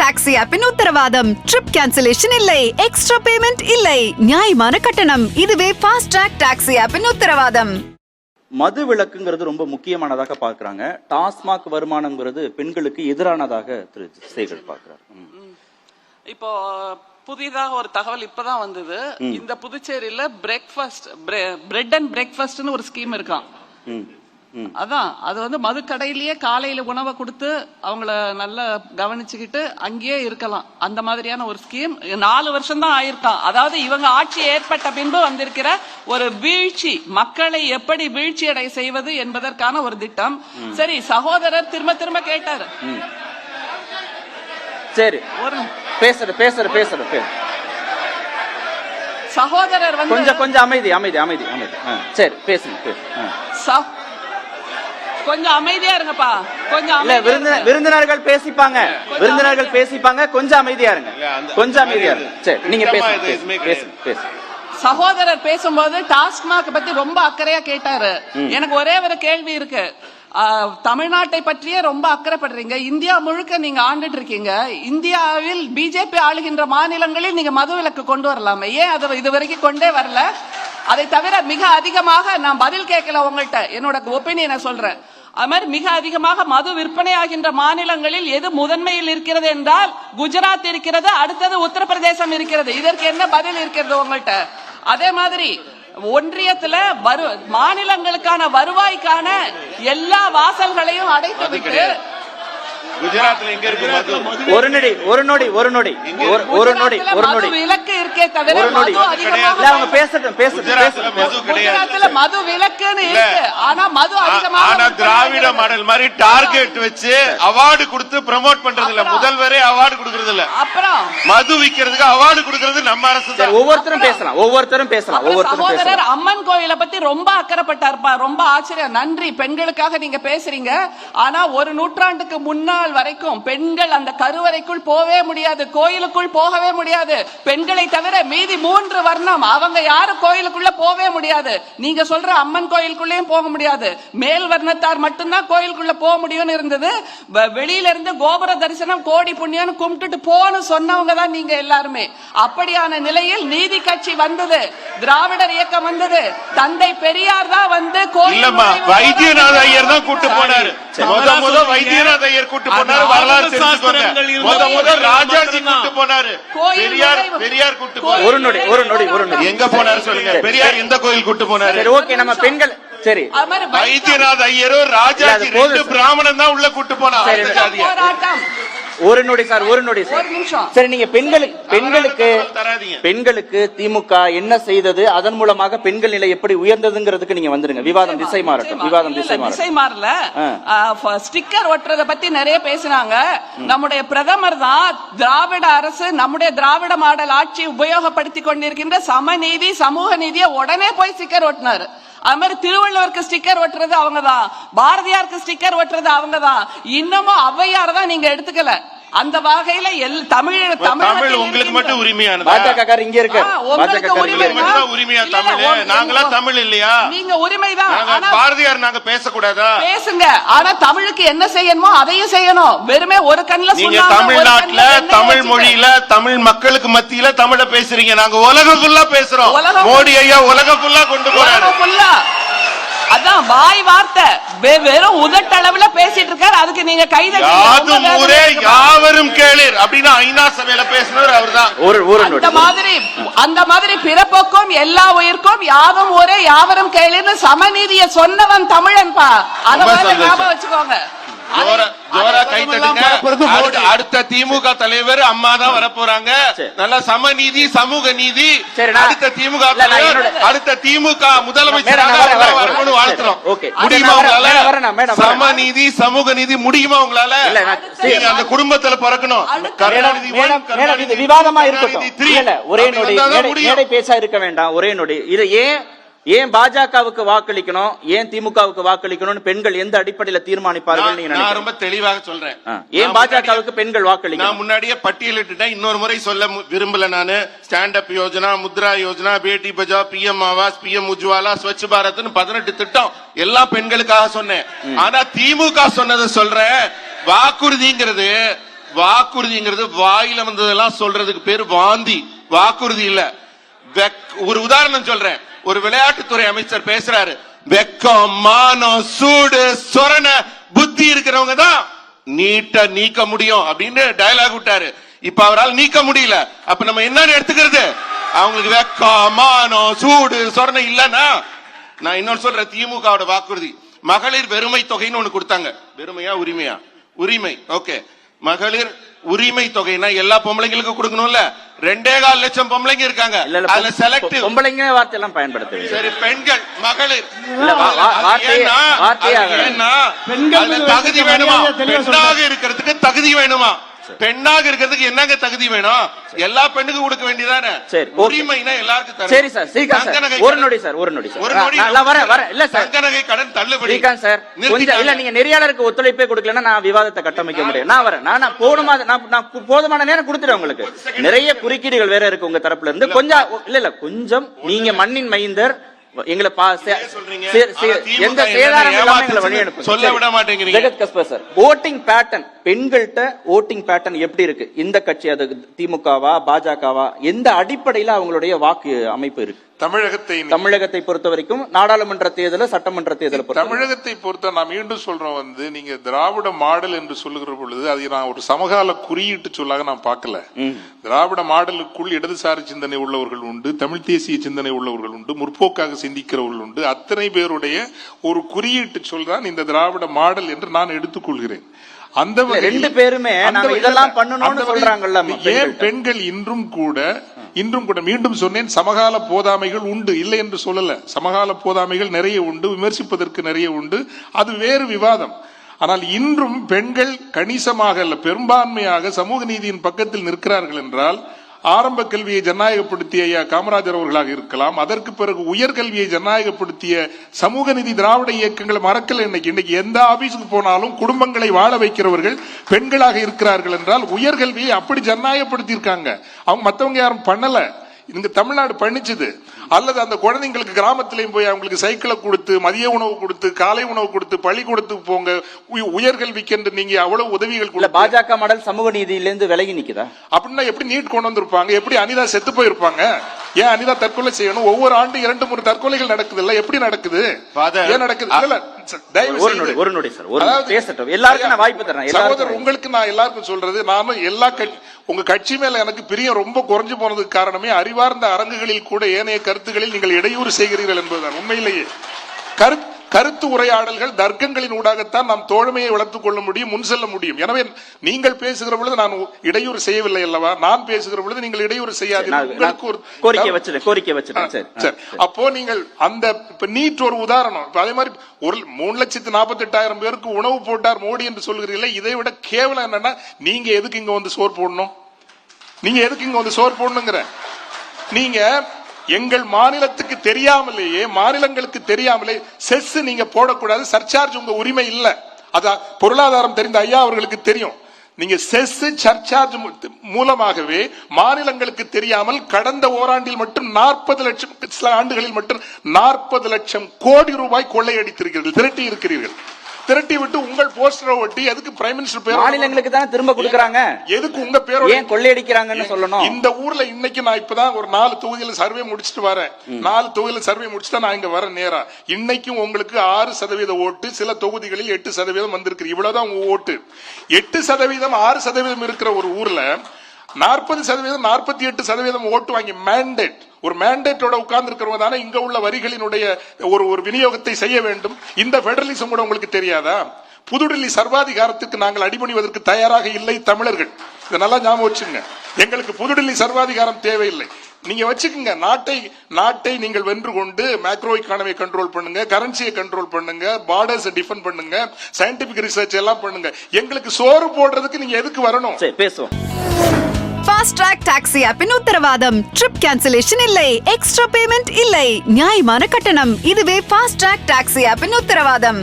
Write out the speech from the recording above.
Taxi ஆப்பின் உத்தரவாதம். Trip cancellation இல்லை, extra payment இல்லை, நியாயமான கட்டணம். இதுவே ஃபாஸ்ட் ட்ராக் டாக்ஸி ஆப்பின் உத்தரவாதம். மது விலக்குங்கிறது ரொம்ப முக்கியமானதாக பார்க்கறாங்க. டாஸ்மாக் வருமானம்ங்கிறது பெண்களுக்கு எதிரானதாக திரு சேகர் பார்க்கிறார். இப்போ புதிதாக ஒரு தகவல் இப்பதான் வந்தது. இந்த புதுச்சேரியில பிரேக்ஃபாஸ்ட் பிரெட் அண்ட் பிரேக்ஃபாஸ்ட்னு ஒரு ஸ்கீம் இருக்கான். அதான் அது வந்து மது கடையிலேயே காலையில உணவை கொடுத்து அவங்கள நல்லா கவனிச்சுக்கிட்டு அங்கேயே இருக்கலாம். அந்த மாதிரியான ஒரு ஸ்கீம் 4 வருஷம் தான் ஆயிருக்கான். அதாவது இவங்க ஆட்சி ஏற்பட்ட பின்பு வந்திருக்கிற ஒரு வீழ்ச்சி, மக்களை எப்படி வீழ்ச்சி அடை செய்வது என்பதற்கான ஒரு திட்டம். சரி, சகோதரர் திரும்ப திரும்ப கேட்டாரு. சரி, பேசுற சகோதரர் வந்து கொஞ்சம் அமைதி. சரி, பேசுங்க. கொஞ்சம் அமைதியா இருங்கப்பா. கொஞ்சம் விருந்தினர்கள் பேசிப்பாங்க. கொஞ்சம் அமைதியா இருங்க. சரி, நீங்க பேசுங்க. சகோதரர் பேசும்போது டாஸ்மாக் பத்தி ரொம்ப அக்கறையா கேட்டாரு. எனக்கு ஒரே ஒரு கேள்வி இருக்கு. தமிழ்நாட்டை பற்றியே ரொம்ப அக்கறைப்படுறீங்க. இந்தியா முழுக்க நீங்க ஆண்டுட்டு இருக்கீங்க. இந்தியாவில் பிஜேபி ஆளுகின்ற மாநிலங்களில் நீங்க மது விலக்கு கொண்டு வரலாமே, ஏன் அது இதுவரைக்கும் கொண்டே வரல? அதை தவிர மிக அதிகமாக நான் பதில் கேட்கல உங்கள்கிட்ட, என்னோட ஒப்பீனியனை சொல்றேன். அது மாதிரி மிக அதிகமாக மது விற்பனையாகின்ற மாநிலங்களில் எது முதன்மையில் இருக்கிறது என்றால் குஜராத் இருக்கிறது, அடுத்தது உத்தரப்பிரதேசம் இருக்கிறது. இதற்கு என்ன பதில் இருக்கிறது உங்கள்கிட்ட? அதே மாதிரி ஒன்றியத்துல மாநிலங்களுக்கான வருவாய்க்கான எல்லா வாசல்களையும் அடைத்துவிட்டு குஜராத்ல எங்க இருக்கு ஒரு நொடி விலக்கு இருக்கே தவிர அவங்க பேசட்டும். குஜராத்ல மது விலக்குன்னு இருக்கு, ஆனா மது அதிகமாக திராவிட மாடல் மாதிரி டார்கெட் வச்சு அவார்டு கொடுத்து ப்ரோமோட் பண்றது இல்ல. முதல்வரே அவார்டு கொடுக்கறது இல்ல, அப்புறம் மது விக்கிறதுக்கு அவார்டு கொடுக்கறது நம்ம அரசு தான். ஒவ்வொருத்தரும் பேசலாம். சகோதரர் அம்மன் கோயிலை பத்தி ரொம்ப அக்கறைப்பட்டார்ப்பா, ரொம்ப ஆச்சரியம். நன்றி, பெண்களுக்காக நீங்க பேசுறீங்க. ஆனா ஒரு நூற்றாண்டுக்கு முன்னால் வரைக்கும் பெண்கள் அந்த கருவறைக்குள் போவே முடியாது, கோயிலுக்குள் போகவே முடியாது. பெண்களை தவிர மீதி 3 வர்ணம் அவங்க யாரும் கோயிலுக்குள்ள போவே முடியாது. நீங்க சொல்ற அம்மன் கோயிலுக்குள்ளேயும் போக முடியாது. மேல் வர்ணத்தார் மட்டும்தான் கோயிலுக்குள்ள போக முடியும்னு இருந்தது. வெளியில இருந்து கோபுர தரிசனம் கோடி புண்ணியம் கும்பிட்டுட்டு போன்னு சொன்னவங்க தான் நீங்க எல்லாருமே. அப்படியான நிலையில் நீதி கட்சி வந்தது, திராவிடர் இயக்கம் வந்தது, தந்தை பெரியார் தான் வந்து கோயில் வைத்தியநாத ஐயர் தான் கூட்டு போனாரு. வைத்தியநாத ஐயர் கூட்டு போனாரு. வரலாறு தெரிஞ்சுக்கோங்க. ராஜாஜி கூட்டு போனாரு. பெரியார் கூட்டு போனாரு. ஒரு நொடி எங்க போனாரு சொல்லுங்க. பெரியார் எந்த கோயில் கூட்டு போனாரு? ஓகே, நம்ம பெண்கள் சரி, வைத்தியநாத ஐயரும் ராஜாஜி 2 பிராமணன் தான் உள்ள கூட்டு போனாரு. ஒரு நொடி சார். சரி, நீங்க பெண்களுக்கு திமுக என்ன செய்தது, அதன் மூலமாக பெண்கள் நிலை எப்படி உயர்ந்ததுங்கிறதுக்கு நீங்க வந்துருங்க. விவாதம் திசை மாறல. ஸ்டிக்கர் ஒட்டுறத பத்தி நிறைய பேசினாங்க. நம்முடைய பிரதமர் தான் திராவிட அரசு, நம்முடைய திராவிட மாடல் ஆட்சி உபயோகப்படுத்தி கொண்டிருக்கின்ற சமநீதி சமூக நீதியை உடனே போய் ஸ்டிக்கர் ஒட்டினாரு. அது மாதிரி திருவள்ளுவருக்கு ஸ்டிக்கர் ஒட்டுறது அவங்கதான், பாரதியாருக்கு ஸ்டிக்கர் ஒட்டுறது அவங்கதான். இன்னமும் ஔவையார் தான் நீங்க எடுத்துக்கல. அந்த வகையில தமிழ் உங்களுக்கு மட்டும் உரிமையானது. பாஜக இங்க இருக்கு, உரிமையா தமிழ்? நாங்களா தமிழ் இல்லையா? நீங்க உரிமைதான். பாரதியார் நாங்க பேசக்கூடாதா? பேசுங்க, ஆனா தமிழுக்கு என்ன செய்யணுமோ அதையும் செய்யணும். வெறுமே ஒரு கண்ணுல நீங்க தமிழ்நாட்டுல தமிழ் மொழியில தமிழ் மக்களுக்கு மத்தியில தமிழ பேசுறீங்க. நாங்க உலகம் ஃபுல்லா பேசுறோம். மோடி ஐயா உலகம் ஃபுல்லா கொண்டு போறாரு. அதான் வாய் வார்த்தை, வெறும் உதட்டளவுல பேசிட்டு இருக்காரு. அதுக்கு நீங்க கைதட்டி யாவரும் கேளீர் அப்படின்னா ஐநா சபையில பேசினவர் அவர்தான். அந்த மாதிரி பிறப்புக்கும் எல்லா உயிர்க்கும் யாவும் ஒரே யாவரும் கேளீர்னு சமநீதியை சொன்னவன் தமிழன்பா. அதை ஞாபகம் வச்சுக்கோங்க. ஜோரா கை தட்டுங்க. அடுத்த திமுக தலைவர் அம்மா தான் வரப்போறாங்க. நல்ல சமநீதி சமூக நீதி. அடுத்த திமுக தலைவர், அடுத்த திமுக முதலமைச்சராக வரணும்னு வாழ்த்துறோம். முடியுமா உங்களால? சமநீதி சமூக நீதி முடியுமா உங்களால? நீங்க அந்த குடும்பத்துல பிறக்கணும். கருணாநிதி விவாதமா இருக்கட்டும். ஒரே நொடி பேச இருக்க வேண்டாம். ஒரே நொடி. இது ஏன் பாஜகவுக்கு வாக்களிக்கணும், ஏன் திமுகவுக்கு வாக்களிக்கணும் பெண்கள் எந்த அடிப்படையில தீர்மானிப்பார்கள்? நான் ரொம்ப தெளிவாக சொல்றேன். ஏன் பாஜகவுக்கு பெண்கள் வாக்களிக்கணும்? நான் முன்னாடியே பட்டியலிட்டுட்டேன், இன்னொரு முறை சொல்ல விரும்பல. நானு stand up Yojana, Mudra Yojana, Beti Bachao, PM Awas, PM Ujjwala, Swachh Bharat 18 திட்டம் எல்லாம் பெண்களுக்காக சொன்னேன். ஆனா திமுக சொன்னதை சொல்றேன். வாக்குறுதிங்கிறது வாக்குறுதிங்கிறது வாயில வந்ததெல்லாம் சொல்றதுக்கு பேரு வாந்தி, வாக்குறுதி இல்ல. ஒரு உதாரணம் சொல்றேன். ஒரு விளையாட்டுத்துறை அமைச்சர் பேசுறாரு, வெக்கம், மானம், சூடு, சொரண புத்தி இருக்கிறவங்க தான் நீட்ட நீக்க முடியும் அப்படின்னு டயலாக் விட்டாரு. இப்ப அவரால் நீக்க முடியல. அப்ப நம்ம என்னன்னு எடுத்துக்கிறது? அவங்களுக்கு வெக்கம், மானம், சூடு, சொரண இல்லன்னா. நான் இன்னொன்னு சொல்றேன், திமுகவோட வாக்குறுதி மகளிர் வெறுமை தொகைன்னு ஒண்ணு கொடுத்தாங்க. வெறுமையா உரிமையா? உரிமை. ஓகே, மகளிர் உரிமை தொகைனா எல்லா பொம்பளைங்களுக்கும் கொடுக்கணும்ல. 2.25 லட்சம் பொம்பளைங்க இருக்காங்க. அதுல செலக்ட் பொம்பளைங்க வார்த்தை எல்லாம் பயன்படுத்துவீங்க. சரி, பெண்கள் மகளிர் தகுதி வேணுமா? பெண்ணாக இருக்கிறதுக்கு தகுதி வேணுமா? பெண்ணாக இருக்கிறதுக்கு என்னங்க தகுதி வேணும்? எல்லா பெண்ணுக்கும் கொடுக்க வேண்டியதானே? உரிமைனா எல்லாருக்கும். சரி சார், ஒரு நொடி சார், ஒரு நொடி சார், வர இல்ல சார். தங்கநகை கடன் தள்ளுபடி சார், கொஞ்சம் இல்ல, நீங்க நெறியாளருக்கு ஒத்துழைப்பே கொடுக்கலன்னா நான் விவாதத்தை கட்டமைக்க முடியும். நான் வரேன். நான் போதுமான நேரம் கொடுத்துறேன் உங்களுக்கு. நிறைய குறுக்கீடுகள் வேற இருக்கு உங்க தரப்புல இருந்து. கொஞ்சம் இல்ல கொஞ்சம் நீங்க மண்ணின் மைந்தர், எங்களை எந்த சேதாரம் இல்லாம எங்களை வழி அனுப்பு சொல்ல விட மாட்டேங்கிறீங்க. ஜெகத் கஸ்பர் சார், ஓட்டிங் பேட்டர்ன், பெண்கள்கிட்ட ஓட்டிங் பேட்டர்ன் எப்படி இருக்கு? இந்த கட்சி, அது திமுகவா பாஜகவா, எந்த அடிப்படையில அவங்களுடைய வாக்கு அமைப்பு இருக்கு? தமிழகத்தை பொறுத்த வரைக்கும் நாடாளுமன்ற தேர்தல், சட்டமன்ற தேர்தல், தமிழகத்தை பொறுத்த நான் மீண்டும் சொல்றோம், நீங்க திராவிட மாடல் என்று சொல்லுகிற பொழுது அது நான் ஒரு சமகால குறியீட்டு சொல்லாக நான் பார்க்கல. திராவிட மாடலுக்குள் இடதுசாரி சிந்தனை உள்ளவர்கள் உண்டு, தமிழ் தேசிய சிந்தனை உள்ளவர்கள் உண்டு, முற்போக்காக சிந்திக்கிறவர்கள் உண்டு. அத்தனை பேருடைய ஒரு குறியீட்டு சொல் தான் இந்த திராவிட மாடல் என்று நான் எடுத்துக்கொள்கிறேன். அந்த ரெண்டு பேருமே இதெல்லாம் பண்ணணும்னு சொல்றாங்கல்ல. ஏன் பெண்கள் இன்றும் கூட மீண்டும் சொன்னேன், சமகால போதாமைகள் உண்டு, இல்லை என்று சொல்லல. சமகால போதாமைகள் நிறைய உண்டு, விமர்சிப்பதற்கு நிறைய உண்டு, அது வேறு விவாதம். ஆனால் இன்றும் பெண்கள் கணிசமாக அல்ல, பெரும்பான்மையாக சமூக நீதியின் பக்கத்தில் நிற்கிறார்கள் என்றால், ஆரம்ப கல்வியை ஜனநாயகப்படுத்திய ஐயா காமராஜர் அவர்களாக இருக்கலாம், அதற்கு பிறகு உயர்கல்வியை ஜனநாயகப்படுத்திய சமூக நீதி திராவிட இயக்கங்களை மறக்கல. இன்னைக்கு எந்த ஆபீஸுக்கு போனாலும் குடும்பங்களை வாழ வைக்கிறவர்கள் பெண்களாக இருக்கிறார்கள் என்றால் உயர்கல்வியை அப்படி ஜனநாயகப்படுத்தி இருக்காங்க. அவங்க மத்தவங்க யாரும் பண்ணல, இங்க தமிழ்நாடு பண்ணிச்சது. அல்லது அந்த குழந்தைங்களுக்கு கிராமத்திலையும் போய் அவங்களுக்கு சைக்கிளை கொடுத்து, மதிய உணவு கொடுத்து, காலை உணவு கொடுத்து, பள்ளிக்கூடத்துக்கு போங்க, உயர்கல்விக்கு என்று நீங்க அவ்வளவு உதவிகள் கொடுத்து. பாஜக மாடல் சமூக நீதியிலிருந்து விலகி நிக்குதா? அப்படின்னா எப்படி நீட் கொண்டு வந்திருப்பாங்க? எப்படி அனிதா செத்து போயிருப்பாங்க? ஏன் அனிதா தற்கொலை செய்யணும்? ஒவ்வொரு ஆண்டு 2-3 தற்கொலைகள் நடக்குது இல்ல? எப்படி நடக்குது? ஏன் நடக்குது? சகோதரர், உங்களுக்கு நான் எல்லாருக்கும் சொல்றது, நானும் எல்லா உங்க கட்சி மேல எனக்கு பிரியம் ரொம்ப குறைஞ்சு போனதுக்கு காரணமே அறிவார்ந்த அரங்குகளில் கூட ஏனைய கருத்துக்களில் நீங்கள் இடையூறு செய்கிறீர்கள் என்பதுதான். உண்மையிலேயே கருத்து உரையாடல்கள், தர்க்கங்களின் ஊடாகத்தான் நாம் தோழமையை வளர்த்துக் கொள்ள முடியும், முன் செல்ல முடியும். எனவே நீங்கள் பேசுகிற பொழுது நான் இடையூறு செய்யவில்லை அல்லவா? நான் பேசுகிற பொழுது நீங்கள் இடையூறு செய்யாதீர்கள். உங்களுக்கு ஒரு கோரிக்கை வச்சிருக்கேன். அப்போ நீங்கள் அந்த நீட் ஒரு உதாரணம். அதே மாதிரி 1,48,000 பேருக்கு உணவு போட்டார் மோடி என்று சொல்கிறீர்கள். இதை விட கேவலம் என்னன்னா, நீங்க எதுக்கு இங்க வந்து சோறு போடணும்? நீங்க எதுக்கு இங்க வந்து சோறு போடணுங்கிற? நீங்க எங்கள் மாநிலத்துக்கு தெரியாமலேயே, மாநிலங்களுக்கு தெரியாமலே செஸ் நீங்க போடக்கூடாது, சர்சார்ஜ் உங்க உரிமை இல்ல. அதான் பொருளாதாரம் தெரிந்த ஐயா அவர்களுக்கு தெரியும். நீங்க செஸ் சர்சார்ஜ் மூலமாகவே மாநிலங்களுக்கு தெரியாமல் கடந்த ஓராண்டில் மட்டும் 40 லட்சம், சில ஆண்டுகளில் மட்டும் 40 லட்சம் கோடி ரூபாய் கொள்ளையடித்திருக்கிறீர்கள், திரட்டி இருக்கிறீர்கள். திரட்டி விட்டு உங்கள் போஸ்டரை ஒட்டி எதுக்கு பிரைம் மினிஸ்டர் பேர் மாநிலங்களுக்கு தானே திரும்ப கொடுக்கறாங்க? எதுக்கு உங்க பேரோட ஏன் கொள்ளையடிக்கிறாங்கன்னு சொல்லணும். இந்த ஊர்ல இன்னைக்கு நான் இப்பதான் ஒரு 4 தொகுதியில சர்வே முடிச்சிட்டு வரேன். 4 தொகுதியில சர்வே முடிச்சுட்டு நான் இங்க வரேன் நேரா. இன்னைக்கும் உங்களுக்கு 6% ஓட்டு, சில தொகுதிகளில் 8% வந்திருக்கு. இவ்வளவுதான் உங்க ஓட்டு. 8%, 6% இருக்கிற ஒரு ஊர்ல 40%, 48% ஓட்டு வாங்கி மேண்டேட், ஒரு மேண்டேட்டோட உட்கார்ந்து இருக்கிறவங்க தானே இங்க உள்ள வரிகளினுடைய ஒரு விநியோகத்தை செய்ய வேண்டும். இந்த பெடரலிசம் கூட உங்களுக்கு தெரியாதா? புதுடில்லி சர்வாதிகாரத்துக்கு நாங்கள் அடிபணிவதற்கு தயாராக இல்லை தமிழர்கள். இதை நல்லா ஞாபகம் வச்சுங்க. எங்களுக்கு புதுடில்லி சர்வாதிகாரம் தேவையில்லை. நீங்க வச்சுக்கோங்க, நாட்டை நீங்கள் வென்று கொண்டு மேக்ரோ எக்கானமியை கண்ட்ரோல் பண்ணுங்க, கரன்சியை கண்ட்ரோல் பண்ணுங்க, பார்டர்ஸ் டிஃபெண்ட் பண்ணுங்க, சயின்டிபிக் ரிசர்ச் எல்லாம் பண்ணுங்க. எங்களுக்கு சோறு போடுறதுக்கு நீங்க எதுக்கு வரணும்? பேசுவோம். ஃபாஸ்ட் ட்ராக் டாக்ஸி ஆப்பின் உத்தரவாதம், ட்ரிப் கேன்சலேஷன் இல்லை, எக்ஸ்ட்ரா பேமெண்ட் இல்லை, நியாயமான கட்டணம். இதுவே ஃபாஸ்ட் ட்ராக் டாக்ஸி ஆப்பின் உத்தரவாதம்.